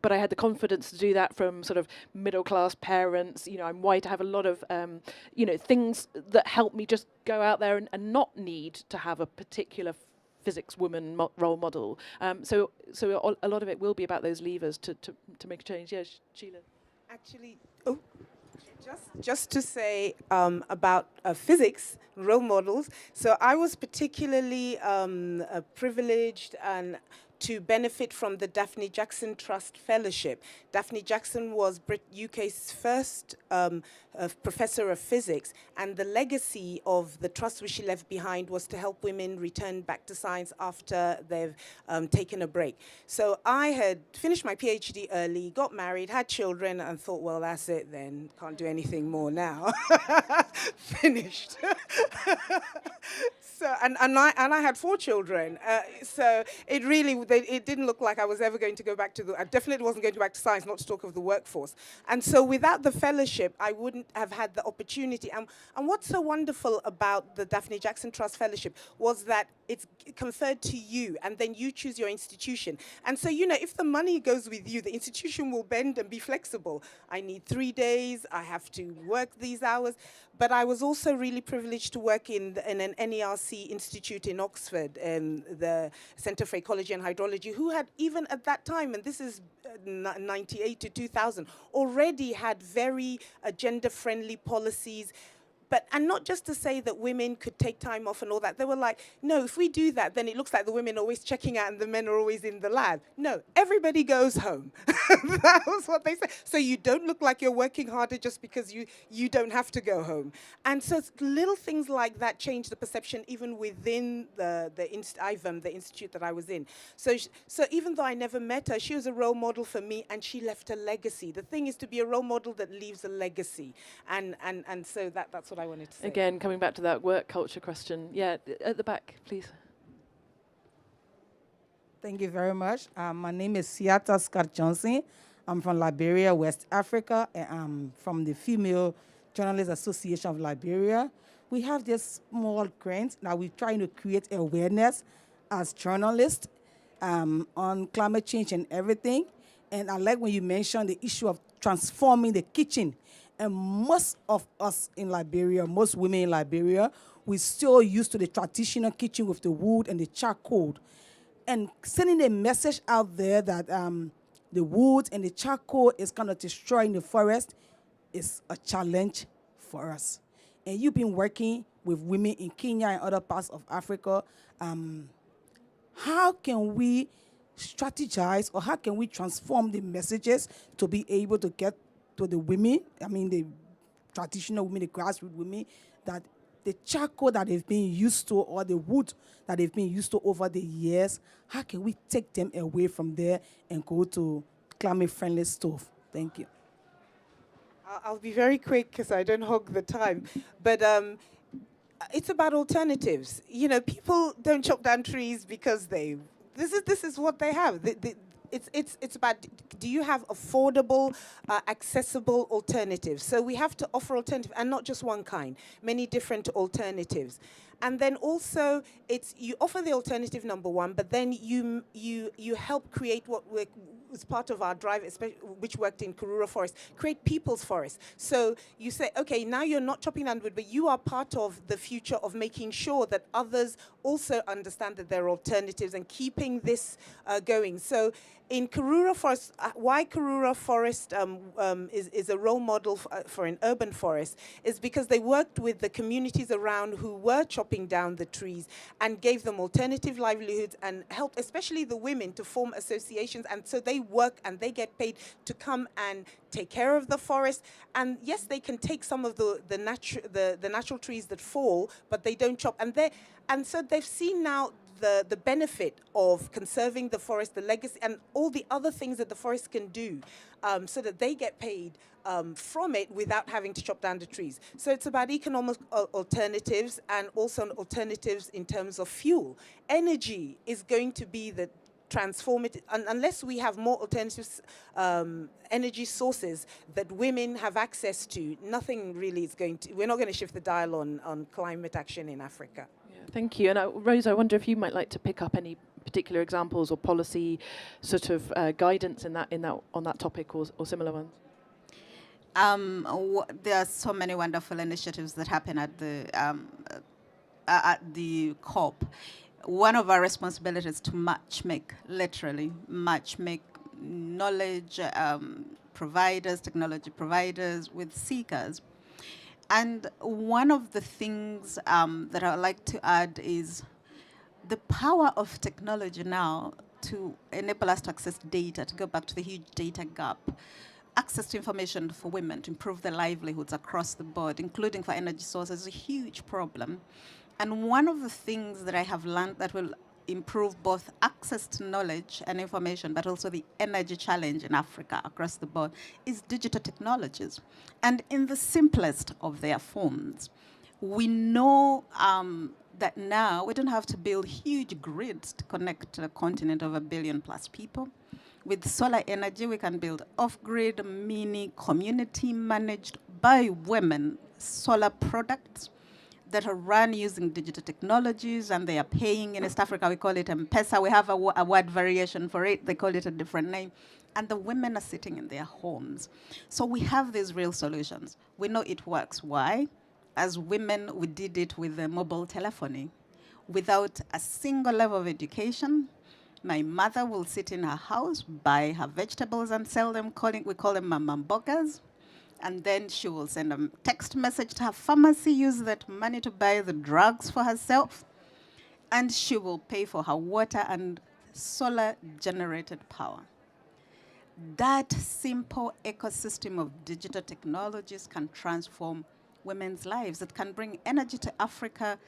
but I had the confidence to do that from sort of middle-class parents. You know, I'm white, I have a lot of, you know, things that help me just go out there and not need to have a particular physics woman role model. So a lot of it will be about those levers to make a change. Yes, Sheila. Actually, just to say about physics role models. So I was particularly privileged and to benefit from the Daphne Jackson Trust Fellowship. Daphne Jackson was UK's first professor of physics, and the legacy of the trust which she left behind was to help women return back to science after they've taken a break. So I had finished my PhD early, got married, had children, and thought, well, that's it then, can't do anything more now. Finished. So, and I had 4 children, so it didn't look like I was ever going to go back to I definitely wasn't going to go back to science, not to talk of the workforce. And so without the fellowship, I wouldn't have had the opportunity. And what's so wonderful about the Daphne Jackson Trust Fellowship was that it's conferred to you, and then you choose your institution. And so, you know, if the money goes with you, the institution will bend and be flexible. I need 3 days, I have to work these hours. But I was also really privileged to work in an NERC institute in Oxford, the Centre for Ecology and Hydrology, who had, even at that time, and this is 98 to 2000, already had very gender-friendly policies. And not just to say that women could take time off and all that. They were like, no, if we do that, then it looks like the women are always checking out and the men are always in the lab. No, everybody goes home. That was what they said. So you don't look like you're working harder just because you don't have to go home. And so little things like that change the perception even within the institute that I was in. So even though I never met her, she was a role model for me, and she left a legacy. The thing is to be a role model that leaves a legacy. And so that's what I wanted to say. Again, coming back to that work culture question. Yeah, at the back, please. Thank you very much. My name is Siata Scott Johnson. I'm from Liberia, West Africa, and I'm from the Female Journalists Association of Liberia. We have this small grant that we're trying to create awareness as journalists on climate change and everything. And I like when you mentioned the issue of transforming the kitchen. And most of us in Liberia, most women in Liberia, we're still used to the traditional kitchen with the wood and the charcoal. And sending a message out there that the wood and the charcoal is kind of destroying the forest is a challenge for us. And you've been working with women in Kenya and other parts of Africa. How can we strategize, or how can we transform the messages to be able to get to the women, I mean the traditional women, the grassroots women, that the charcoal that they've been used to, or the wood that they've been used to over the years, how can we take them away from there and go to climate-friendly stove? Thank you. I'll be very quick because I don't hog the time. But it's about alternatives. You know, people don't chop down trees because this is what they have. It's about, do you have affordable, accessible alternatives? So we have to offer alternatives, and not just one kind, many different alternatives. And then also, you offer the alternative, number one, but then you help create what was part of our drive, which worked in Karura Forest, create people's forests. So you say, okay, now you're not chopping down wood, but you are part of the future of making sure that others also understand that there are alternatives and keeping this going. So in Karura Forest, why Karura Forest is a role model for an urban forest is because they worked with the communities around who were chopping down the trees and gave them alternative livelihoods and helped especially the women to form associations, and so they work and they get paid to come and take care of the forest. And yes, they can take some of the natural trees that fall, but they don't chop. And so they've seen now the benefit of conserving the forest, the legacy, and all the other things that the forest can do, so that they get paid from it without having to chop down the trees. So it's about economic alternatives, and also alternatives in terms of fuel. Energy is going to be the transformative, unless we have more alternative energy sources that women have access to, nothing really is we're not going to shift the dial on climate action in Africa. Thank you. And Rose, I wonder if you might like to pick up any particular examples or policy sort of guidance on that topic, or similar ones. There are so many wonderful initiatives that happen at the COP. one of our responsibilities to matchmake, literally matchmake knowledge providers, technology providers with seekers. And one of the things that I would like to add is the power of technology now to enable us to access data, to go back to the huge data gap, access to information for women to improve their livelihoods across the board, including for energy sources, is a huge problem. And one of the things that I have learned that will improve both access to knowledge and information, but also the energy challenge in Africa across the board, is digital technologies. And in the simplest of their forms, we know that now we don't have to build huge grids to connect a continent of 1 billion plus people. With solar energy, we can build off-grid, mini, community-managed by women solar products that are run using digital technologies, and they are paying. In East Africa, we call it M-Pesa. We have a word variation for it. They call it a different name. And the women are sitting in their homes. So we have these real solutions. We know it works. Why? As women, we did it with the mobile telephony. Without a single level of education, my mother will sit in her house, buy her vegetables and sell them. We call them mama mbogas. And then she will send a text message to her pharmacy, use that money to buy the drugs for herself. And she will pay for her water and solar-generated power. That simple ecosystem of digital technologies can transform women's lives. It can bring energy to Africa,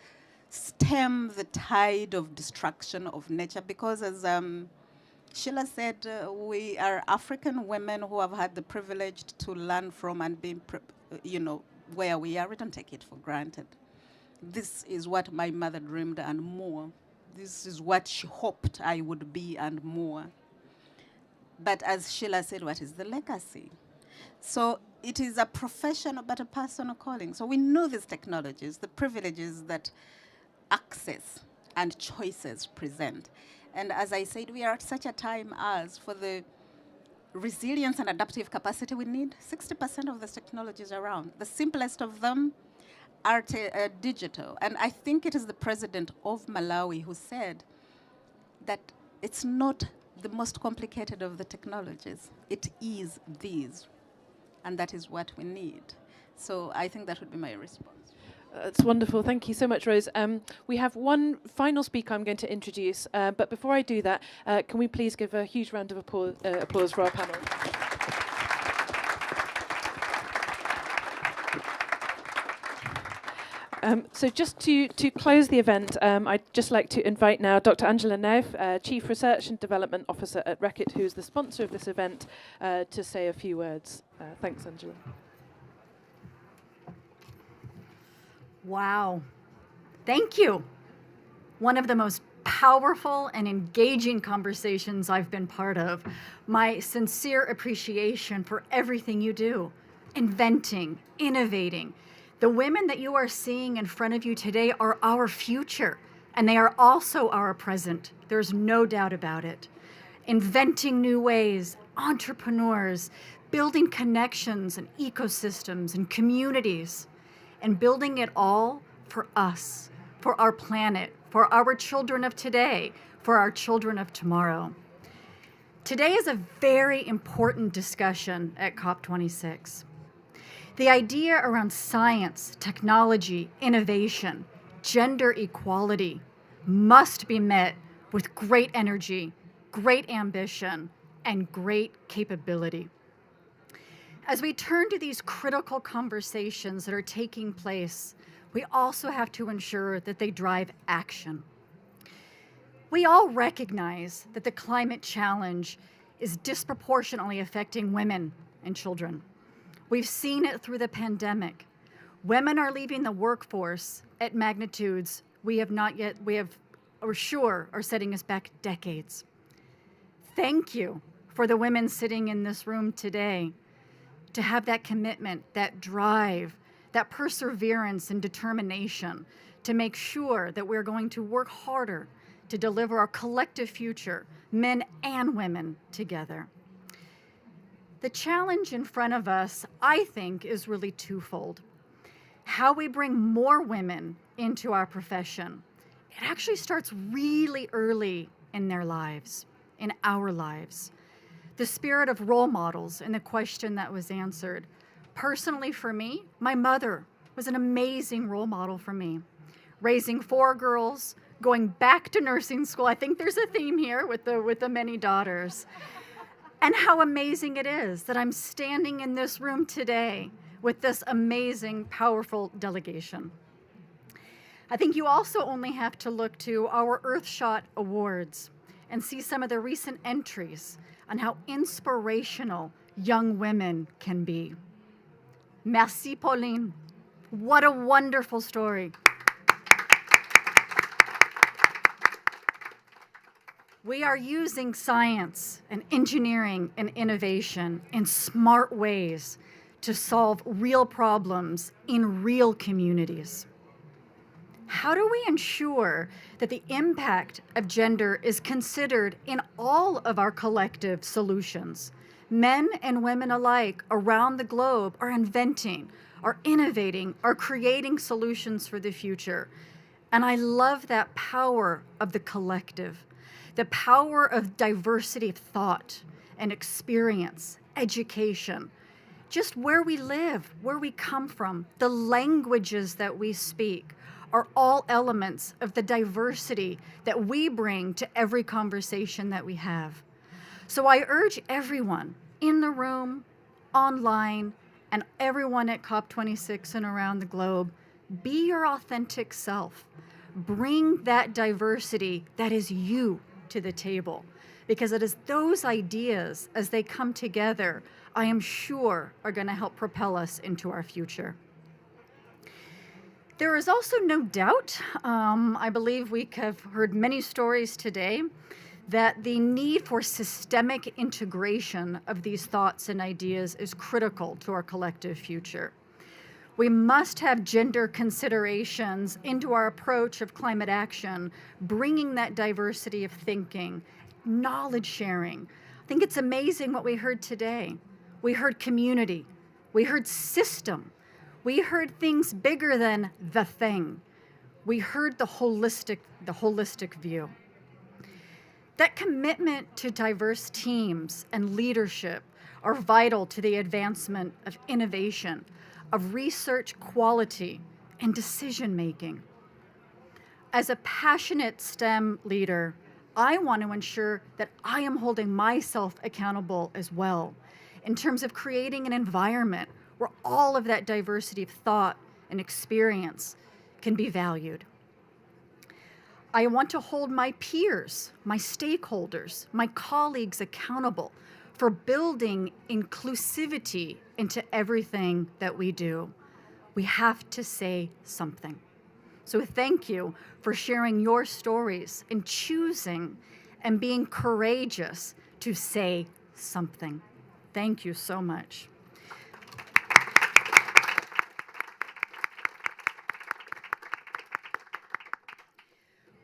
stem the tide of destruction of nature, because as Sheila said, we are African women who have had the privilege to learn from and be, where we are. We don't take it for granted. This is what my mother dreamed and more. This is what she hoped I would be and more. But as Sheila said, what is the legacy? So it is a professional but a personal calling. So we know these technologies, the privileges that access and choices present. And as I said, we are at such a time as for the resilience and adaptive capacity we need, 60% of the technologies around. The simplest of them are digital. And I think it is the president of Malawi who said that it's not the most complicated of the technologies. It is these. And that is what we need. So I think that would be my response. That's wonderful. Thank you so much, Rose. We have one final speaker I'm going to introduce, but before I do that, can we please give a huge round of applause for our panel? So just to close the event, I'd just like to invite now Dr. Angela Neuf, Chief Research and Development Officer at Reckitt, who is the sponsor of this event, to say a few words. Thanks, Angela. Wow. Thank you. One of the most powerful and engaging conversations I've been part of. My sincere appreciation for everything you do, inventing, innovating. The women that you are seeing in front of you today are our future, and they are also our present. There's no doubt about it. Inventing new ways, entrepreneurs, building connections and ecosystems and communities, and building it all for us, for our planet, for our children of today, for our children of tomorrow. Today is a very important discussion at COP26. The idea around science, technology, innovation, gender equality must be met with great energy, great ambition, and great capability. As we turn to these critical conversations that are taking place, we also have to ensure that they drive action. We all recognize that the climate challenge is disproportionately affecting women and children. We've seen it through the pandemic. Women are leaving the workforce at magnitudes are setting us back decades. Thank you for the women sitting in this room today to have that commitment, that drive, that perseverance and determination to make sure that we're going to work harder to deliver our collective future, men and women together. The challenge in front of us, I think, is really twofold. How we bring more women into our profession it actually starts really early in their lives, in our lives. The spirit of role models and the question that was answered. Personally for me, my mother was an amazing role model for me. Raising 4 girls, going back to nursing school. I think there's a theme here with the many daughters. And how amazing it is that I'm standing in this room today with this amazing, powerful delegation. I think you also only have to look to our Earthshot Awards and see some of the recent entries on how inspirational young women can be. Merci, Pauline. What a wonderful story. We are using science and engineering and innovation in smart ways to solve real problems in real communities. How do we ensure that the impact of gender is considered in all of our collective solutions? Men and women alike around the globe are inventing, are innovating, are creating solutions for the future. And I love that power of the collective, the power of diversity of thought and experience, education, just where we live, where we come from, the languages that we speak are all elements of the diversity that we bring to every conversation that we have. So I urge everyone in the room, online, and everyone at COP26 and around the globe, be your authentic self. Bring that diversity that is you to the table, because it is those ideas, as they come together, I am sure are going to help propel us into our future. There is also no doubt, I believe we have heard many stories today, that the need for systemic integration of these thoughts and ideas is critical to our collective future. We must have gender considerations into our approach of climate action, bringing that diversity of thinking, knowledge sharing. I think it's amazing what we heard today. We heard community, we heard system, we heard things bigger than the thing. We heard the holistic view. That commitment to diverse teams and leadership are vital to the advancement of innovation, of research quality, and decision-making. As a passionate STEM leader, I want to ensure that I am holding myself accountable as well in terms of creating an environment where all of that diversity of thought and experience can be valued. I want to hold my peers, my stakeholders, my colleagues accountable for building inclusivity into everything that we do. We have to say something. So thank you for sharing your stories and choosing and being courageous to say something. Thank you so much.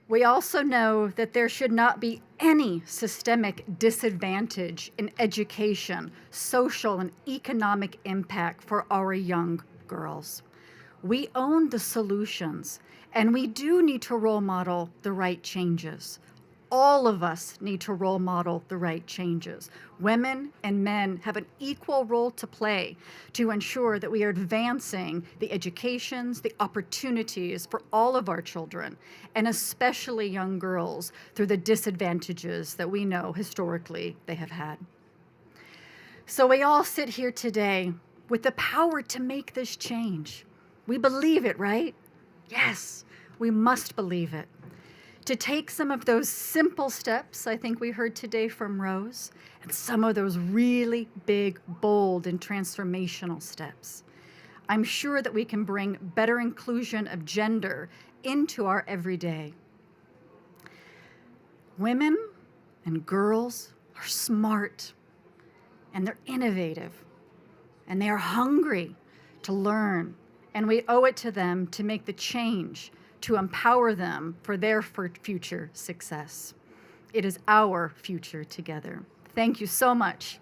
We also know that there should not be any systemic disadvantage in education, social, and economic impact for our young girls. We own the solutions, and we do need to role model the right changes. All of us need to role model the right changes. Women and men have an equal role to play to ensure that we are advancing the educations, the opportunities for all of our children, and especially young girls, through the disadvantages that we know historically they have had. So we all sit here today with the power to make this change. We believe it, right? Yes, we must believe it. To take some of those simple steps, I think we heard today from Rose, and some of those really big, bold, and transformational steps. I'm sure that we can bring better inclusion of gender into our everyday. Women and girls are smart, and they're innovative, and they are hungry to learn, and we owe it to them to make the change to empower them for their future success. It is our future together. Thank you so much.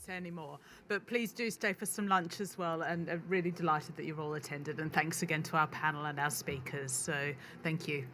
say any more. But please do stay for some lunch as well, and I'm really delighted that you've all attended. And thanks again to our panel and our speakers. So thank you.